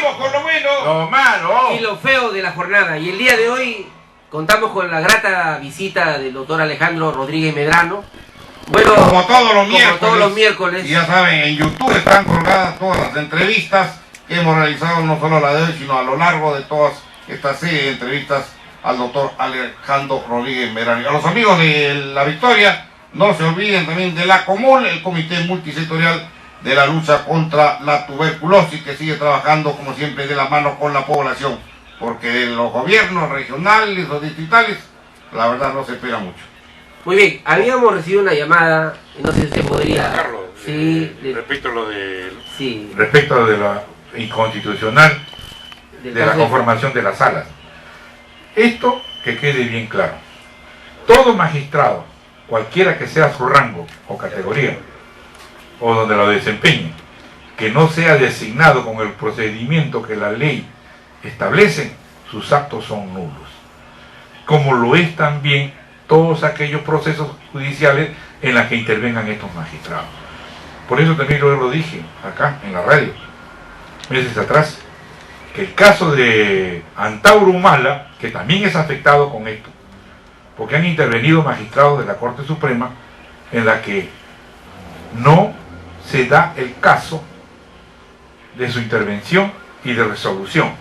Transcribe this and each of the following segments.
vamos con lo bueno. Lo malo. Y lo feo de la jornada. Y el día de hoy contamos con la grata visita del doctor Alejandro Rodríguez Medrano. Bueno, como todos los miércoles. Y ya saben, en YouTube están colgadas todas las entrevistas que hemos realizado, no solo la de hoy, sino a lo largo de todas esta serie de entrevistas al doctor Alejandro Rodríguez Medrano. A los amigos de La Victoria, no se olviden también de la Común, el Comité Multisectorial de la Lucha contra la Tuberculosis, que sigue trabajando como siempre de la mano con la población, porque de los gobiernos regionales o distritales, la verdad no se espera mucho. Muy bien, habíamos recibido una llamada, no sé si se podría... Carlos, respecto a lo de... Sí. Respecto a de la inconstitucional de la conformación de las salas. Esto que quede bien claro. Todo magistrado, cualquiera que sea su rango o categoría, o donde lo desempeñe, que no sea designado con el procedimiento que la ley establece, sus actos son nulos. Como lo es también todos aquellos procesos judiciales en los que intervengan estos magistrados. Por eso también lo dije acá en la radio, meses atrás, que el caso de Antauro Humala, que también es afectado con esto, porque han intervenido magistrados de la Corte Suprema en la que no se da el caso de su intervención y de resolución.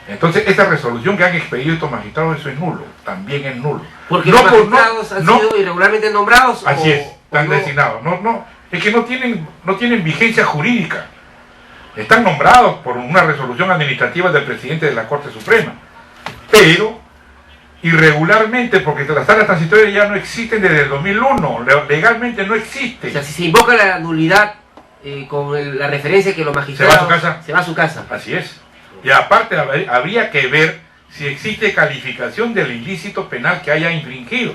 Entonces, esta resolución que han expedido estos magistrados, eso es nulo, también es nulo. Porque los magistrados han sido irregularmente nombrados. Así es, están designados. Es que no tienen vigencia jurídica. Están nombrados por una resolución administrativa del presidente de la Corte Suprema, pero irregularmente, porque las salas transitorias ya no existen desde el 2001, legalmente no existe. O sea, si se invoca la nulidad con la referencia que los magistrados... Se va a su casa. Así es. Y aparte habría que ver si existe calificación del ilícito penal que haya infringido.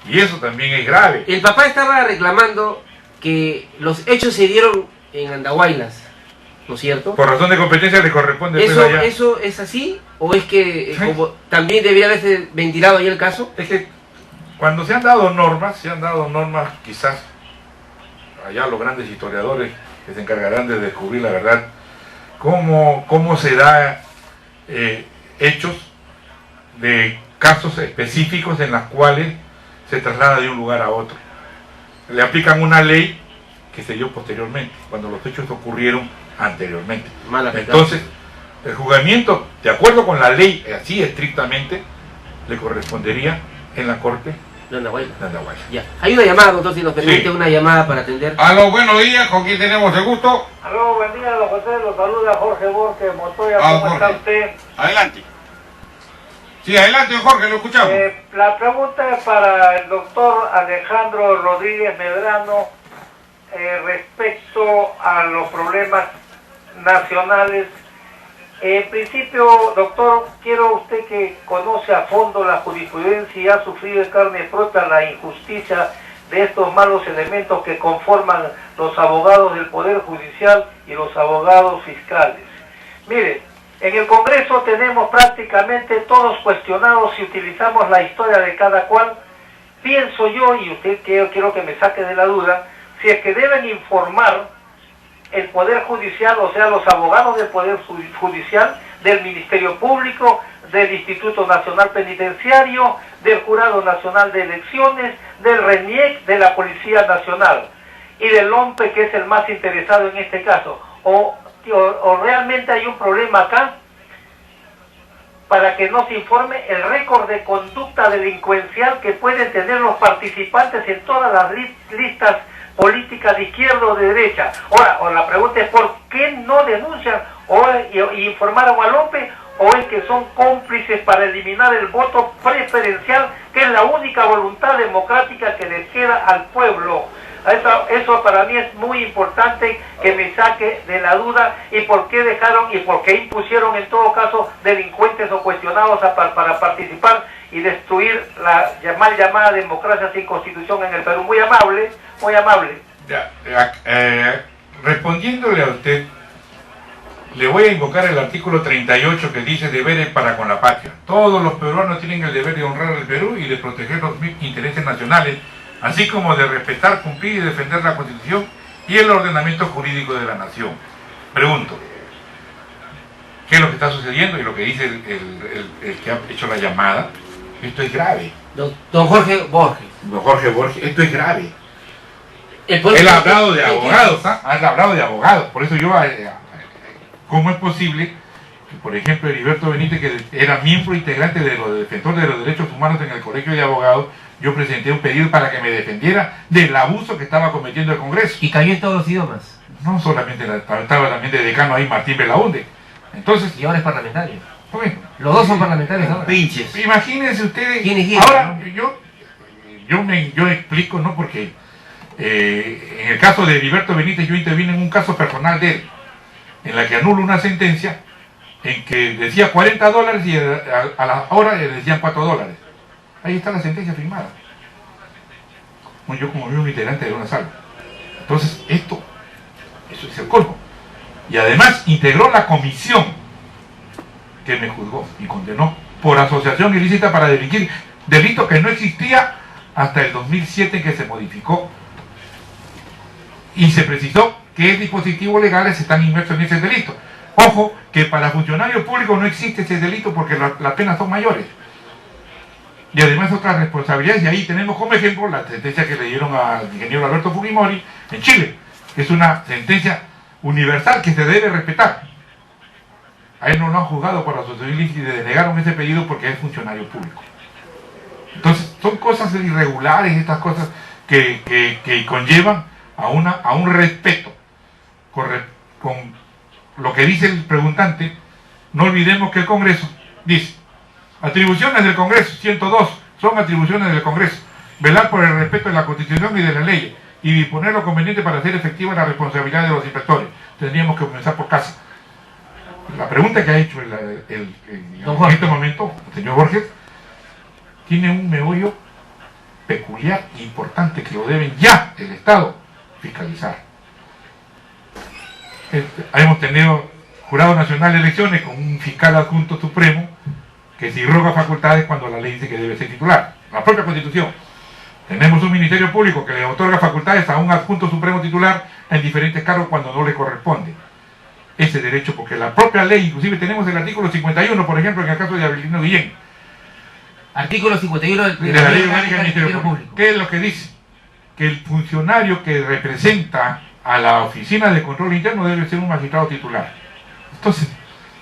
Y eso también es grave. El papá estaba reclamando que los hechos se dieron en Andahuaylas, ¿no es cierto? Por razón de competencia le corresponde allá. ¿Eso es así? ¿O es que como también debería haberse ventilado ahí el caso? Es que cuando se han dado normas quizás allá los grandes historiadores que se encargarán de descubrir la verdad, cómo se da hechos de casos específicos en los cuales se traslada de un lugar a otro. Le aplican una ley que se dio posteriormente, cuando los hechos ocurrieron anteriormente. Entonces, el juzgamiento, de acuerdo con la ley, así estrictamente, le correspondería en la Corte de Andahuaylas. Ya. Hay una llamada, doctor, si nos permite una llamada para atender. Aló, buenos días, ¿con quién tenemos el gusto? Aló, buen día, don José, lo saluda Jorge Borges Montoya, ¿cómo está usted? Adelante. Sí, adelante, Jorge, lo escuchamos. La pregunta es para el doctor Alejandro Rodríguez Medrano respecto a los problemas nacionales. En principio, doctor, quiero usted que conoce a fondo la jurisprudencia y ha sufrido en carne propia la injusticia de estos malos elementos que conforman los abogados del Poder Judicial y los abogados fiscales. Mire, en el Congreso tenemos prácticamente todos cuestionados si utilizamos la historia de cada cual. Pienso yo, y usted quiero que me saque de la duda, si es que deben informar el Poder Judicial, o sea, los abogados del Poder Judicial, del Ministerio Público, del Instituto Nacional Penitenciario, del Jurado Nacional de Elecciones, del RENIEC, de la Policía Nacional y del OMPE, que es el más interesado en este caso. O realmente hay un problema acá para que no se informe el récord de conducta delincuencial que pueden tener los participantes en todas las listas políticas de izquierda o de derecha. Ahora, la pregunta es ¿por qué no denuncian y informaron al OMPE? ¿O es que son cómplices para eliminar el voto preferencial, que es la única voluntad democrática que les queda al pueblo? Eso para mí es muy importante que me saque de la duda, y por qué dejaron y por qué impusieron en todo caso delincuentes o cuestionados para participar y destruir la mal llamada democracia sin constitución en el Perú. Muy amable, muy amable. Respondiéndole a usted, le voy a invocar el artículo 38 que dice deberes para con la patria. Todos los peruanos tienen el deber de honrar al Perú y de proteger los intereses nacionales, así como de respetar, cumplir y defender la Constitución y el ordenamiento jurídico de la nación. Pregunto, qué es lo que está sucediendo y lo que dice el que ha hecho la llamada. Esto es grave. Don Jorge Borges. Don Jorge Borges, esto es grave. Él ha hablado de abogados, ¿ah? Ha hablado de abogados. Por eso yo, ¿cómo es posible que, por ejemplo, Heriberto Benítez, que era miembro integrante de los defensores de los derechos humanos en el Colegio de Abogados, yo presenté un pedido para que me defendiera del abuso que estaba cometiendo el Congreso? Y cayó en todos los idiomas. No solamente, estaba también de decano ahí Martín Belaunde. Entonces, Y ahora es parlamentario. bueno, Los dos son parlamentarios ahora. Pinches. imagínense ustedes. ¿Quién es quién, Ahora, no? yo explico, ¿no? Porque en el caso de Heriberto Benítez yo intervine en un caso personal de él, en la que anulo una sentencia en que decía $40 y a la hora le decían $4. Ahí está la sentencia firmada. Bueno, yo como miembro integrante de una sala. Entonces, eso es el colmo. Y además integró la comisión que me juzgó y condenó por asociación ilícita para delinquir, delito que no existía hasta el 2007, en que se modificó y se precisó qué dispositivos legales están inmersos en ese delito. Ojo, que para funcionarios públicos no existe ese delito porque las penas son mayores. Y además otras responsabilidades, y ahí tenemos como ejemplo la sentencia que le dieron al ingeniero Alberto Fujimori en Chile, que es una sentencia universal que se debe respetar. A él no lo han juzgado por asociación ilícita y le denegaron ese pedido porque es funcionario público. Entonces, son cosas irregulares, estas cosas que conllevan a un respeto con lo que dice el preguntante. No olvidemos que el Congreso dice: atribuciones del Congreso, 102, son atribuciones del Congreso: velar por el respeto de la Constitución y de la ley y disponer lo conveniente para hacer efectiva la responsabilidad de los inspectores. Tendríamos que comenzar por casa. La pregunta que ha hecho en este momento el señor Borges tiene un meollo peculiar e importante que lo deben ya el Estado fiscalizar. Hemos tenido Jurado Nacional de Elecciones con un fiscal adjunto supremo que se irroga facultades cuando la ley dice que debe ser titular, la propia Constitución. Tenemos un Ministerio Público que le otorga facultades a un adjunto supremo titular en diferentes cargos cuando no le corresponde ese derecho, porque la propia ley, inclusive tenemos el artículo 51, por ejemplo, en el caso de Abelino Guillén. Artículo 51 de la Ley Orgánica del Ministerio Público. ¿Qué es lo que dice? Que el funcionario que representa a la Oficina de Control Interno debe ser un magistrado titular. Entonces,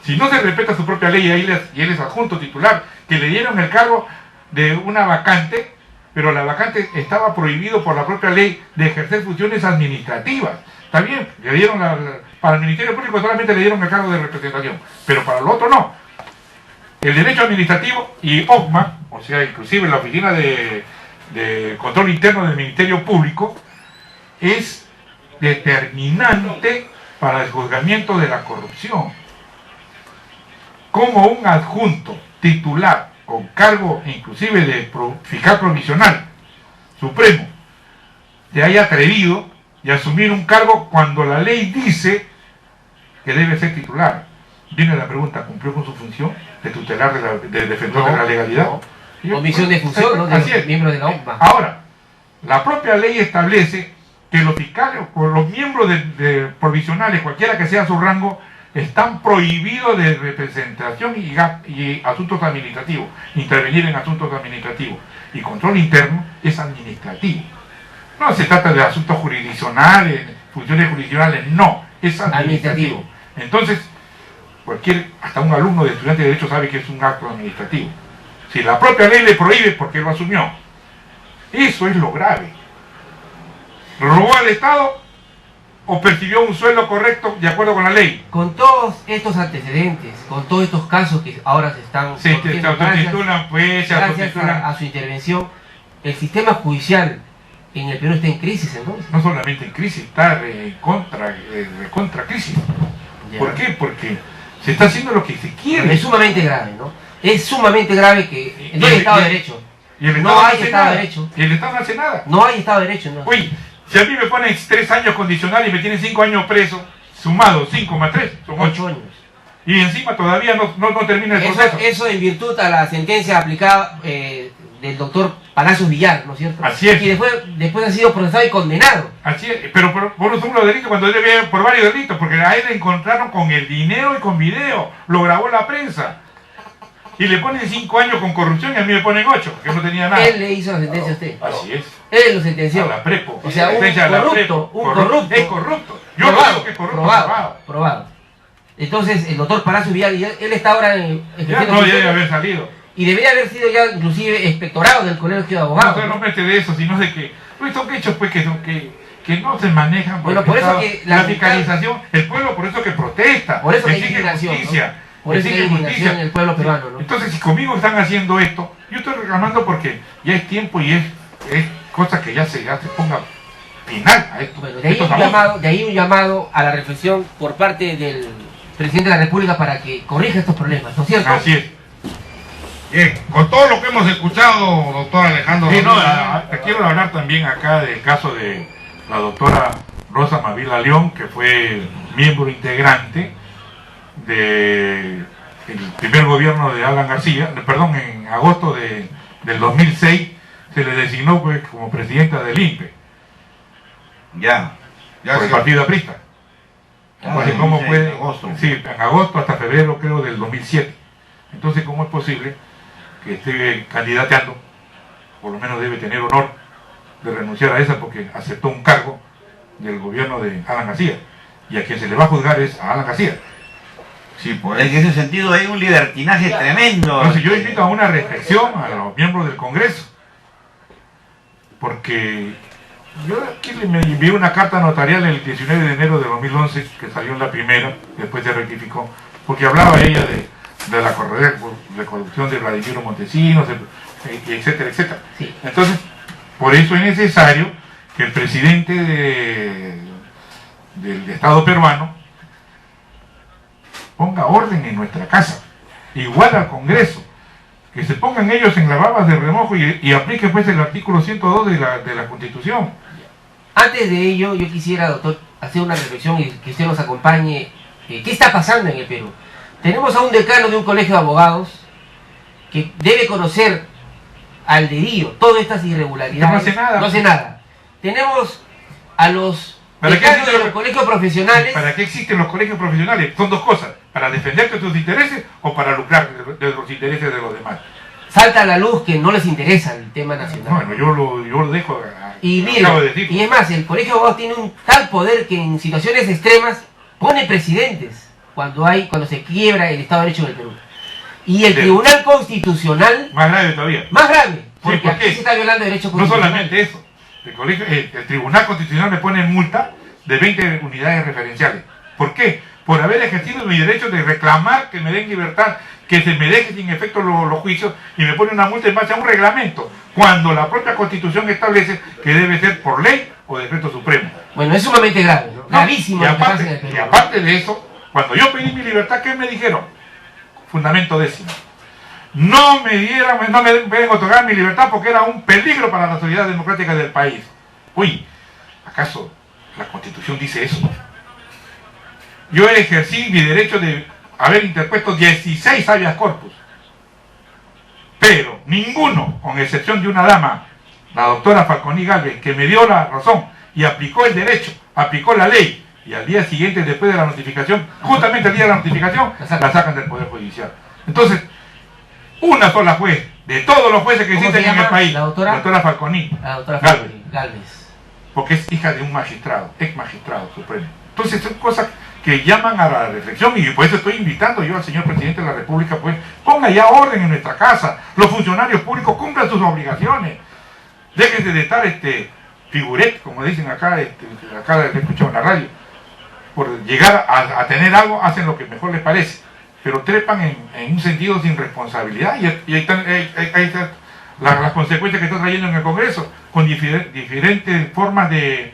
si no se respeta su propia ley y él es adjunto titular, que le dieron el cargo de una vacante, pero la vacante estaba prohibido por la propia ley de ejercer funciones administrativas. Está bien, le dieron para el Ministerio Público solamente le dieron el cargo de representación, pero para lo otro no. El derecho administrativo y OCMA, o sea, inclusive la Oficina de Control Interno del Ministerio Público, es determinante para el juzgamiento de la corrupción. Como un adjunto titular con cargo inclusive de fiscal provisional supremo se haya atrevido y asumir un cargo cuando la ley dice que debe ser titular. Viene la pregunta: ¿cumplió con su función de tutelar, de defensor de la legalidad? No. Omisión de función, ¿no? Así es. Miembros de la OCMA. Ahora, la propia ley establece que los fiscales o los miembros de provisionales, cualquiera que sea su rango, están prohibidos de representación y asuntos administrativos, intervenir en asuntos administrativos. Y control interno es administrativo. No se trata de asuntos jurisdiccionales, funciones jurisdiccionales, no, es administrativo. Entonces, hasta un alumno de estudiante de Derecho sabe que es un acto administrativo. Si la propia ley le prohíbe, ¿por qué lo asumió? Eso es lo grave. ¿Robó al Estado o percibió un sueldo correcto de acuerdo con la ley? Con todos estos antecedentes, con todos estos casos que ahora se están gracias a su intervención, el sistema judicial en el Perú está en crisis, entonces. No solamente en crisis, está contra crisis. Ya. ¿Por qué? Porque se está haciendo lo que se quiere. Es sumamente grave, ¿no? Es sumamente grave que no hay Estado de Derecho. Y el no hay Estado de Derecho. Y el Estado no hace nada. No hay Estado de Derecho, ¿no? Oye, si a mí me ponen 3 años condicional y me tienen 5 años preso, sumado 5 más 3, son 8 años. Y encima todavía no termina el proceso. Eso en virtud a la sentencia aplicada del doctor Palacios Villar, ¿no es cierto? Así es. Y después ha sido procesado y condenado. Así es, pero por un solo delito, cuando debe por varios delitos, porque a él le encontraron con el dinero y con video, lo grabó la prensa. Y le ponen 5 años con corrupción y a mí me ponen 8, que no tenía nada. Él le hizo la sentencia a usted. Así es. Él lo sentenció. A la Prepo. O sea, un Sentencia a la corrupto, Prepo. un corrupto. Es corrupto. Yo no Probado, digo que es corrupto, probado, probado. Entonces, el doctor Palacios Villar, él está ahora en... Ya no debe haber salido. Y debería haber sido ya inclusive inspectorado del Colegio de No, Abogados. no mete de eso, sino de que son hechos pues que no se manejan. Bueno, por eso que la fiscalización, el pueblo por eso que protesta, por eso que hay exige indignación, justicia, ¿no? Por eso hay indignación en el pueblo peruano, ¿no? Entonces, si conmigo están haciendo esto, yo estoy reclamando porque ya es tiempo y es cosa que ya se ponga final a esto. Bueno, de ahí un llamado a la reflexión por parte del presidente de la República para que corrija estos problemas, ¿no es cierto? Así es. Bien, con todo lo que hemos escuchado, doctor Alejandro Sí, Rodríguez, te quiero hablar también acá del caso de la doctora Rosa Mavila León, que fue miembro integrante del primer gobierno de Alan García, perdón, en agosto del 2006 se le designó pues como presidenta del INPE. ya Por el partido aprista. Entonces, ¿cómo puede? Sí, en agosto hasta febrero creo del 2007. Entonces, ¿cómo es posible que esté candidateando? Por lo menos debe tener honor de renunciar a esa porque aceptó un cargo del gobierno de Alan García. Y a quien se le va a juzgar es a Alan García. Sí, pues. En ese sentido hay un libertinaje tremendo. Entonces yo invito a una reflexión a los miembros del Congreso. Porque yo aquí me envié una carta notarial el 19 de enero de 2011, que salió en la primera, después se rectificó, porque hablaba ella de la corrupción de Vladimiro Montesinos, etcétera, etcétera. Sí. Entonces, por eso es necesario que el presidente del Estado peruano ponga orden en nuestra casa, igual al Congreso, que se pongan ellos en las babas de remojo y aplique pues el artículo 102 de la Constitución. Antes de ello, yo quisiera, doctor, hacer una reflexión y que usted nos acompañe. ¿Qué está pasando en el Perú? Tenemos a un decano de un colegio de abogados que debe conocer al dedillo todas estas irregularidades. No hace nada. No hace nada. Tenemos a los decanos de los colegios profesionales. ¿Para qué existen los colegios profesionales? Son dos cosas, para defenderte de tus intereses o para lucrar de los intereses de los demás. Salta a la luz que no les interesa el tema nacional. Bueno, yo lo dejo, Y mire, acabo de decir. y es más, el colegio de abogados tiene un tal poder que en situaciones extremas pone presidentes cuando se quiebra el Estado de Derecho en el Perú. Y el Sí. Tribunal Constitucional, Más grave todavía. más grave, porque ¿por aquí qué? se está violando derechos No constitucionales. solamente eso, el Tribunal Constitucional me pone multa de 20 unidades referenciales. ¿Por qué? Por haber ejercido mi derecho de reclamar que me den libertad, que se me deje sin efecto los juicios, y me pone una multa en base a un reglamento, cuando la propia Constitución establece que debe ser por ley o decreto supremo. Bueno, es sumamente grave, ¿no? Gravísimo y lo que pasa en el aparte, Perú. y aparte de eso, cuando yo pedí mi libertad, ¿qué me dijeron? Fundamento 10. No me pueden otorgar mi libertad porque era un peligro para la sociedad democrática del país. Uy, ¿acaso la Constitución dice eso? Yo ejercí mi derecho de haber interpuesto 16 habeas corpus, pero ninguno, con excepción de una dama, la doctora Falconi Galvez, que me dio la razón y aplicó el derecho, aplicó la ley, y al día siguiente, después de la notificación, justamente el día de la notificación, la sacan del Poder Judicial. Entonces, una sola juez, de todos los jueces que ¿Cómo existen se en el llama? país, ¿La doctora? Falconi La doctora Galvez, Falconi Galvez. porque es hija de un magistrado, ex magistrado supremo. Entonces son cosas que llaman a la reflexión, y por eso estoy invitando yo al señor presidente de la República, pues ponga ya orden en nuestra casa, los funcionarios públicos cumplan sus obligaciones, déjense de estar figuret, como dicen acá, acá lo he escuchado en la radio, por llegar a tener algo, hacen lo que mejor les parece, pero trepan en un sentido sin responsabilidad, y ahí están las consecuencias que está trayendo en el Congreso, con diferentes formas de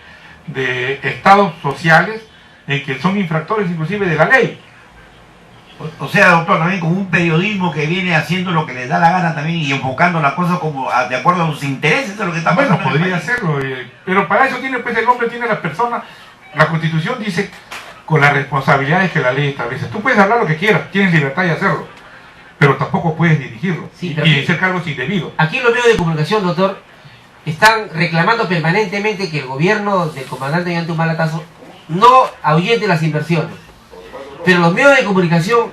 estados sociales en que son infractores inclusive de la ley. O sea, doctor, también con un periodismo que viene haciendo lo que les da la gana también y enfocando las cosas como de acuerdo a sus intereses, es lo que está pasando. Bueno, podría hacerlo, pero para eso tiene pues el hombre, tiene la persona, la Constitución dice con las responsabilidades que la ley establece. Tú puedes hablar lo que quieras, tienes libertad de hacerlo, pero tampoco puedes dirigirlo Sí, y pero hacer cargos indebidos. aquí los medios de comunicación, doctor, están reclamando permanentemente que el gobierno del comandante Ollanta Humala Tazo no ahuyente las inversiones. Pero los medios de comunicación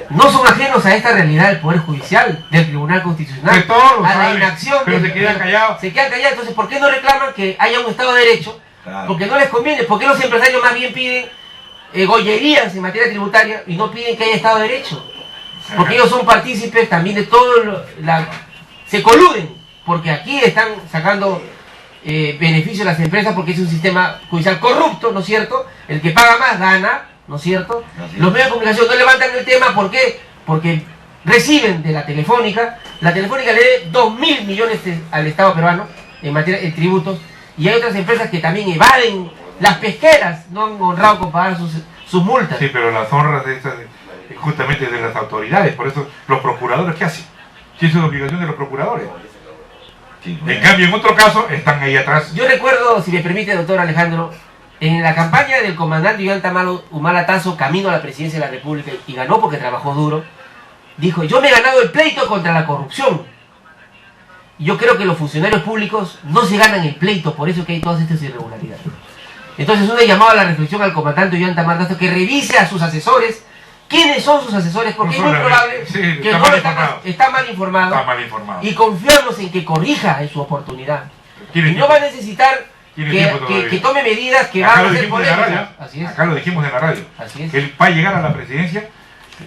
no son ajenos a esta realidad del Poder Judicial, del Tribunal Constitucional, Que todos lo a la saben, inacción. pero se quedan callados. Se quedan callados, entonces ¿por qué no reclaman que haya un Estado de Derecho? Claro. Porque no les conviene, porque los empresarios más bien piden gollerías en materia tributaria y no piden que haya Estado de Derecho. Porque ellos son partícipes también de todo se coluden, porque aquí están sacando beneficios a las empresas porque es un sistema judicial corrupto, ¿no es cierto? El que paga más gana, ¿no es cierto? Los medios de comunicación no levantan el tema, ¿por qué? Porque reciben de la Telefónica le debe 2.000 millones al Estado peruano en materia de tributos, y hay otras empresas que también evaden, las pesqueras no han honrado con pagar sus multas. Sí, pero las honras de estas, justamente de las autoridades, por eso los procuradores, ¿qué hacen? Si eso es obligación de los procuradores. Sí, En cambio, en otro caso, están ahí atrás. Yo recuerdo, si me permite, doctor Alejandro, en la campaña del comandante Ollanta Humala Tazo, camino a la presidencia de la República, y ganó porque trabajó duro, dijo: yo me he ganado el pleito contra la corrupción. Y yo creo que los funcionarios públicos no se ganan el pleito, por eso que hay todas estas irregularidades. Entonces uno llamaba a la reflexión al comandante Ollanta Humala Tazo que revise a sus asesores, quiénes son sus asesores, porque es muy probable Sí, que está no mal está mal informado. Está mal informado. Y confiamos en que corrija en su oportunidad. Tiene Y no tiempo. va a necesitar Tiene tiempo todavía. que tome medidas que Acá van lo a ser dijimos en la polémicas. radio. Así es. Acá lo dijimos en la radio. Así es. Que él va a llegar a la presidencia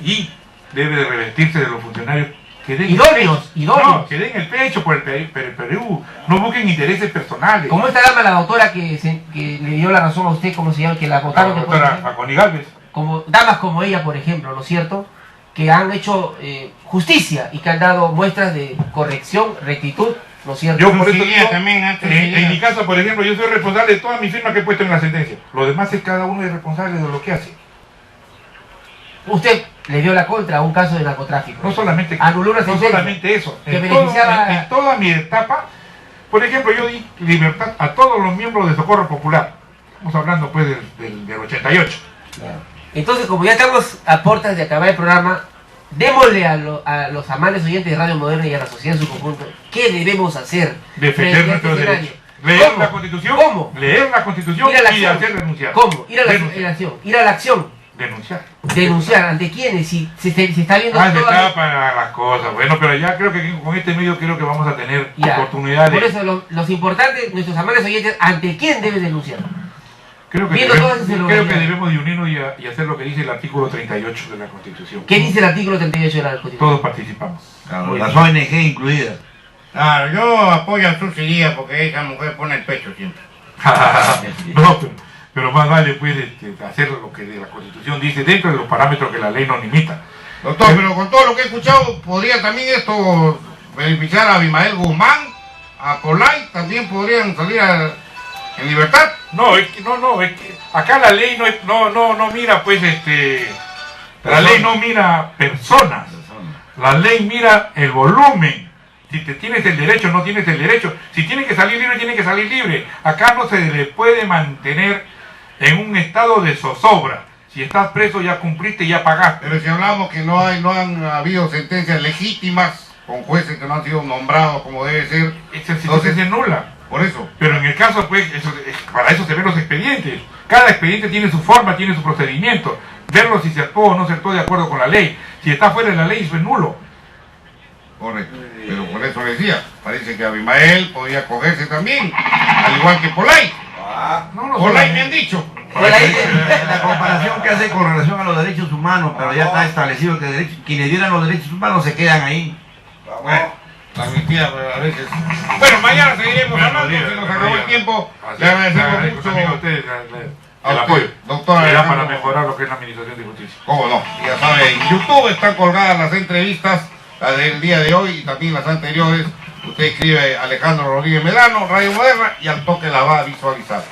y debe de revestirse de los funcionarios que den Idóneos, idóneos. No, que den el pecho por el Perú. No busquen intereses personales. Como esta dama, la doctora que le dio la razón a usted, ¿cómo se llama? Que la La votaron después, doctora Aconi Galvez. como damas como ella, por ejemplo, ¿no es cierto? Que han hecho justicia y que han dado muestras de corrección, rectitud, ¿no es cierto? Yo por eso Seguía digo, también, antes en seguía. mi caso, por ejemplo, yo soy responsable de toda mi firma que he puesto en la sentencia. Lo demás es cada uno es responsable de lo que hace. Usted le dio la contra a un caso de narcotráfico. No solamente, Anuló una no sentencia solamente eso. que En, beneficiaba- en toda mi etapa, por ejemplo, yo di libertad a todos los miembros de Socorro Popular. Estamos hablando pues del 88. Entonces, como ya estamos a puertas de acabar el programa, démosle a los amables oyentes de Radio Moderna y a la sociedad en su conjunto, ¿qué debemos hacer? Defender frente a nuestros este derechos. escenario? Leer ¿Cómo? la Constitución, ¿Cómo? leer la Constitución Ir a la y acción. hacer renunciar. ¿Cómo? Ir a la Denunciar. acción. Ir a la acción. Denunciar. Denunciar. ¿Ante quiénes? Si se está viendo Ah, se toda- tapan las cosas. Bueno, pero ya creo que con este medio creo que vamos a tener Ya. oportunidad Por de... eso los importantes, nuestros amables oyentes, ¿ante quién deben denunciar? Creo que viendo debemos, todas esas creo que irregularidades. debemos de unirnos y hacer lo que dice el artículo 38 de la Constitución. ¿Qué dice el artículo 38 de la Constitución? Todos participamos. Claro, Muy las bien. ONG incluidas. Claro, yo apoyo a Suciría porque esa mujer pone el pecho siempre. No, pero más vale pues hacer lo que la Constitución dice dentro de los parámetros que la ley nos limita. Doctor, pero con todo lo que he escuchado, podría también esto beneficiar a Abimael Guzmán, a Polay, también podrían salir en libertad. No, es que acá la ley no mira pues la ley no mira personas, la ley mira el volumen. Si te tienes el derecho, no tienes el derecho. Si tiene que salir libre, tiene que salir libre. Acá no se le puede mantener en un estado de zozobra. Si estás preso, ya cumpliste, ya pagaste. Pero si hablamos que no han habido sentencias legítimas con jueces que no han sido nombrados como debe ser, Esa situación se nula. por eso. Pero en el caso, pues, para eso se ven los expedientes. Cada expediente tiene su forma, tiene su procedimiento. Verlo si se actuó o no se actuó de acuerdo con la ley. Si está fuera de la ley, eso es nulo. Correcto. Pero por eso decía, parece que Abimael podía cogerse también, al igual que Polay. No, Polay me han dicho. La comparación que hace con relación a los derechos humanos, pero ya está establecido que quienes violan los derechos humanos se quedan ahí. Bueno, la mentira, pero a veces. Bueno, mañana seguiremos hablando, se nos acabó el tiempo. Le agradecemos mucho también a ustedes a el usted, apoyo. doctor Será Alejandro. para mejorar lo que es la administración de justicia. Cómo no, ya sabe, en YouTube están colgadas las entrevistas, la del día de hoy y también las anteriores. Usted escribe Alejandro Rodríguez Medrano, Radio Moderna, y al toque la va a visualizar.